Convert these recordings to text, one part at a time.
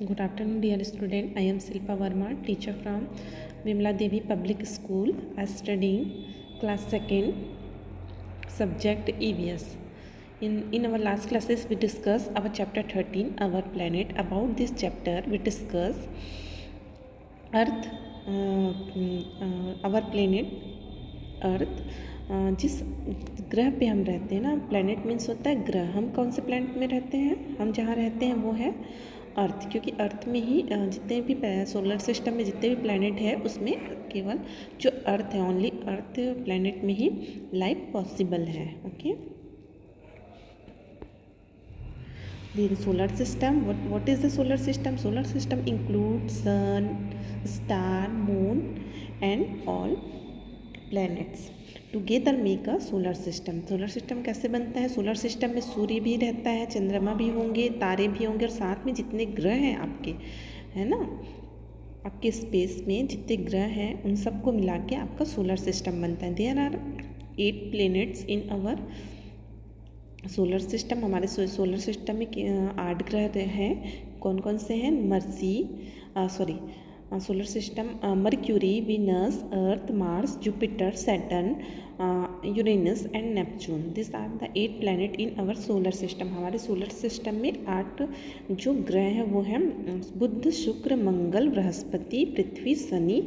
Good afternoon, dear student. I am Silpa Verma, teacher from Vimla Devi Public School. I am studying class 2nd, subject EVS. In our last classes, we discussed our chapter 13, our planet. About this chapter, we discuss Earth, our planet Earth. जिस ग्रह पे हम रहते हैं ना, planet means होता है ग्रह. हम कौन से प्लैनेट में रहते हैं? हम जहाँ रहते हैं वो है अर्थ, क्योंकि अर्थ में ही जितने भी सोलर सिस्टम में जितने भी प्लैनेट है उसमें केवल जो अर्थ है, ओनली अर्थ प्लैनेट में ही लाइफ पॉसिबल है. Okay. The solar system, what is the solar system? Solar system includes sun, star, moon and all planets together make a solar system. Solar system कैसे बनता है? सोलर सिस्टम में सूर्य भी रहता है, चंद्रमा भी होंगे, तारे भी होंगे और साथ में जितने ग्रह हैं आपके, है ना, आपके स्पेस में जितने ग्रह हैं उन सबको मिला के आपका सोलर सिस्टम बनता है. There are 8 planets in our solar system. हमारे सोलर सिस्टम में 8 ग्रह हैं. कौन कौन से हैं? Solar system Mercury, Venus, Earth, Mars, Jupiter, Saturn, Uranus and Neptune. This are the 8 planet in our solar system. हमारे सोलर सिस्टम में 8 जो ग्रह हैं वो हैं बुध, शुक्र, मंगल, बृहस्पति, पृथ्वी, शनि,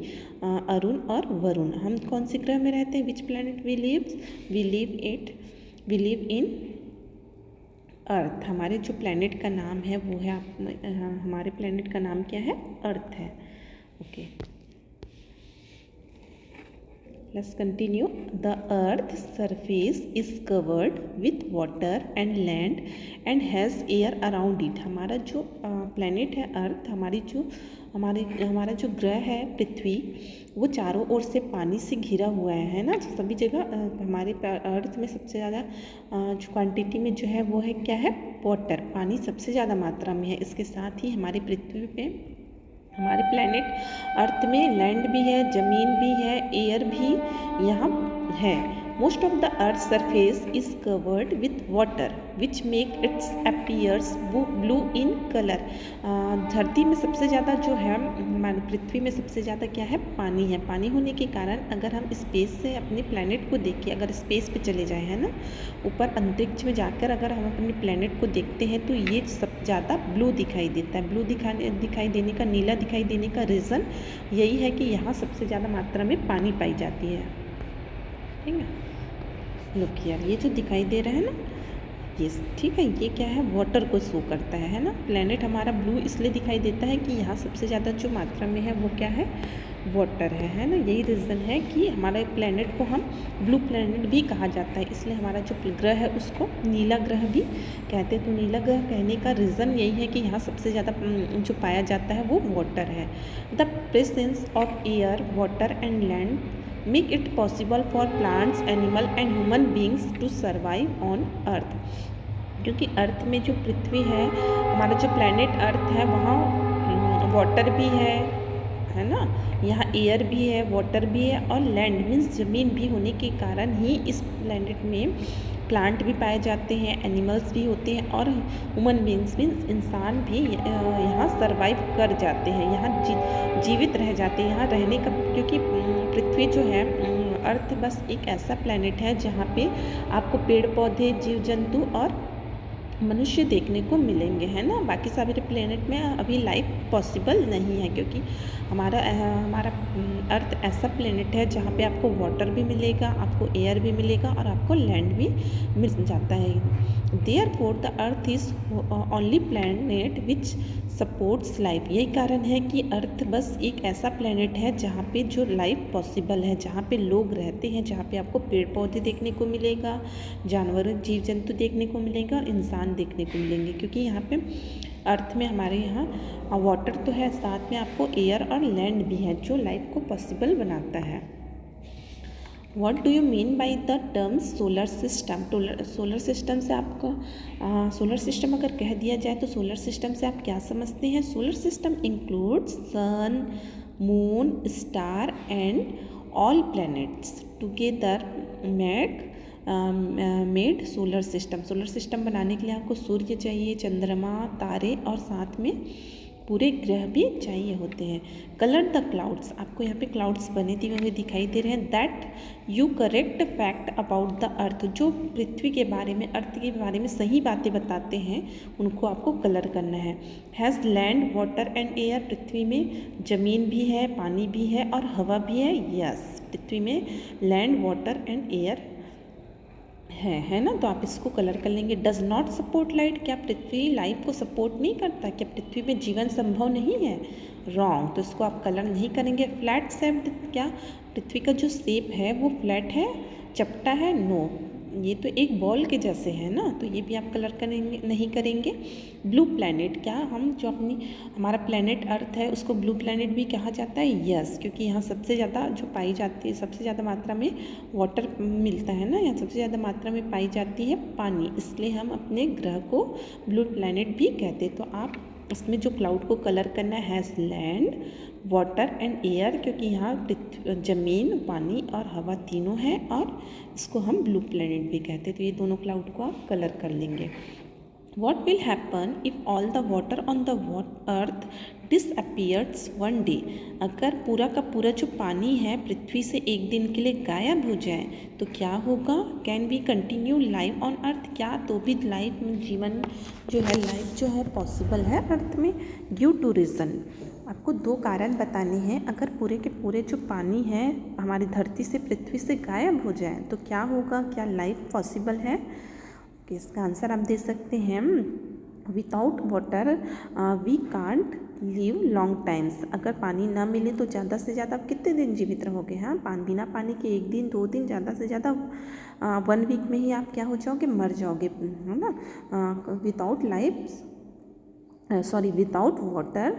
अरुण और वरुण. हम कौन से ग्रह में रहते हैं? Which planet we live in earth. हमारे जो प्लैनेट का नाम है वो है हमारे प्लैनेट का नाम क्या है? अर्थ है. Okay, let's continue. The earth surface is covered with water and land and has air around it. हमारा जो प्लैनेट है अर्थ, हमारा जो ग्रह है पृथ्वी, वो चारों ओर से पानी से घिरा हुआ है ना. सभी जगह हमारे अर्थ में सबसे ज़्यादा जो क्वांटिटी में जो है वो है क्या है? वाटर. पानी सबसे ज़्यादा मात्रा में है. इसके साथ ही हमारी पृथ्वी पे, हमारे प्लैनेट अर्थ में लैंड भी है, ज़मीन भी है, एयर भी यहाँ है. Most of the earth surface is covered with water which make it's appears blue in colour. धरती में सबसे ज़्यादा जो है, हमारी पृथ्वी में सबसे ज़्यादा क्या है? पानी है. पानी होने के कारण अगर हम स्पेस से अपने प्लैनेट को देख के अगर स्पेस पे चले जाएँ, है ना, ऊपर अंतरिक्ष में जाकर अगर हम अपने प्लैनेट को देखते हैं तो ये सब ज़्यादा ब्लू दिखाई देता है. ब्लू दिखाई देने का, नीला दिखाई देने का रीज़न यही है कि यहाँ सबसे ज़्यादा मात्रा में पानी पाई जाती है. ठीक है. लुक यार, ये जो दिखाई दे रहा है ना, ये ठीक है, ये क्या है? वाटर को शो करता है ना. प्लैनेट हमारा ब्लू इसलिए दिखाई देता है कि यहाँ सबसे ज़्यादा जो मात्रा में है वो क्या है? वाटर है ना. यही रीज़न है कि हमारे प्लैनेट को हम ब्लू प्लैनेट भी कहा जाता है. इसलिए हमारा जो ग्रह है उसको नीला ग्रह भी कहते हैं. तो नीला ग्रह कहने का रीज़न यही है कि यहाँ सबसे ज़्यादा जो पाया जाता है वो वाटर है. The presence of air, water and land make it possible for plants, animal and human beings to survive on earth. क्योंकि अर्थ में जो पृथ्वी है, हमारा जो प्लैनेट अर्थ है, वहाँ वाटर भी है ना, यहाँ एयर भी है, वाटर भी है और लैंड मीन्स ज़मीन भी होने के कारण ही इस प्लैनेट में प्लांट भी पाए जाते हैं, एनिमल्स भी होते हैं और ह्यूमन बींग्स मीन्स इंसान भी यहाँ सरवाइव कर जाते हैं, यहाँ जीवित रह जाते हैं, यहाँ रहने का. क्योंकि पृथ्वी जो है, अर्थ बस एक ऐसा प्लैनेट है जहाँ पे आपको पेड़ पौधे, जीव जंतु और मनुष्य देखने को मिलेंगे, है ना. बाकी सारे प्लैनेट में अभी लाइफ पॉसिबल नहीं है, क्योंकि हमारा अर्थ ऐसा प्लैनेट है जहाँ पे आपको वाटर भी मिलेगा, आपको एयर भी मिलेगा और आपको लैंड भी मिल जाता है. Therefore the earth is only planet which supports life. यही कारण है कि अर्थ बस एक ऐसा प्लैनेट है जहाँ पे जो लाइफ पॉसिबल है, जहाँ पे लोग रहते हैं, जहाँ पे आपको पेड़ पौधे देखने को मिलेगा, जानवर, जीव जंतु देखने को मिलेगा और इंसान देखने को मिलेंगे. क्योंकि यहाँ पे अर्थ में हमारे यहाँ वाटर तो है, साथ में आपको एयर और लैंड भी है जो लाइफ को पॉसिबल बनाता है. What do you mean by the term solar system? Solar system से आपका सोलर सिस्टम अगर कह दिया जाए तो सोलर सिस्टम से आप क्या समझते हैं? Solar system includes sun, moon, star and all planets together made solar system. Solar system बनाने के लिए आपको सूर्य चाहिए, चंद्रमा, तारे और साथ में पूरे ग्रह भी चाहिए होते हैं। कलर द क्लाउड्स, आपको यहाँ पे क्लाउड्स बने हुए दिखाई दे रहे हैं। That you correct fact about the earth, जो पृथ्वी के बारे में, अर्थ के बारे में सही बातें बताते हैं उनको आपको कलर करना है। Has land water and air, पृथ्वी में ज़मीन भी है, पानी भी है और हवा भी है। यस, पृथ्वी में लैंड वाटर एंड एयर है ना, तो आप इसको कलर कर लेंगे। डज नॉट सपोर्ट लाइट, क्या पृथ्वी लाइफ को सपोर्ट नहीं करता, क्या पृथ्वी में जीवन संभव नहीं है। रॉन्ग, तो इसको आप कलर नहीं करेंगे। फ्लैट शेप्ड, क्या पृथ्वी का जो शेप है वो फ्लैट है, चपटा है। नो, ये तो एक बॉल के जैसे है ना, तो ये भी आप कलर करेंगे नहीं करेंगे। ब्लू प्लैनेट, क्या हम जो हमारा प्लैनेट अर्थ है उसको ब्लू प्लैनेट भी कहा जाता है। यस, क्योंकि यहाँ सबसे ज़्यादा जो पाई जाती है, सबसे ज़्यादा मात्रा में वाटर मिलता है ना, यहाँ सबसे ज़्यादा मात्रा में पाई जाती है पानी, इसलिए हम अपने ग्रह को ब्लू प्लैनेट भी कहते हैं। तो आप इसमें जो क्लाउड को कलर करना है, has land water and air, क्योंकि यहाँ ज़मीन, पानी और हवा तीनों हैं, और इसको हम ब्लू प्लैनेट भी कहते हैं। तो ये दोनों क्लाउड को आप कलर कर लेंगे। What will happen if all the water on the earth disappears one day? अगर पूरा का पूरा जो पानी है पृथ्वी से एक दिन के लिए गायब हो जाए तो क्या होगा? Can we continue life on earth, क्या तो भी लाइफ में, जीवन जो है, लाइफ जो है पॉसिबल है अर्थ में? ड्यू टू रीज़न, आपको दो कारण बताने हैं। अगर पूरे के पूरे जो पानी है हमारी धरती से, पृथ्वी से गायब हो जाए तो क्या होगा, क्या लाइफ पॉसिबल है? कि इसका आंसर आप दे सकते हैं, without water we can't live long times. अगर पानी ना मिले तो ज़्यादा से ज़्यादा आप कितने दिन जीवित रहोगे? हाँ, बिना पानी के एक दिन, 2 दिन, ज़्यादा से ज़्यादा 1 वीक में ही आप क्या हो जाओगे, मर जाओगे, है ना। Without water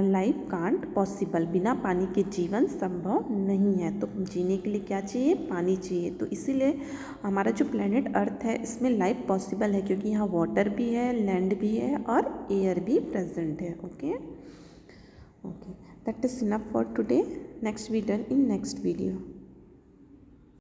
life can't possible, बिना पानी के जीवन संभव नहीं है। तो जीने के लिए क्या चाहिए? पानी चाहिए। तो इसीलिए हमारा जो प्लेनेट अर्थ है इसमें लाइफ पॉसिबल है, क्योंकि यहाँ वाटर भी है, लैंड भी है और एयर भी प्रेजेंट है। Okay, that is enough for today. Next we done in next video.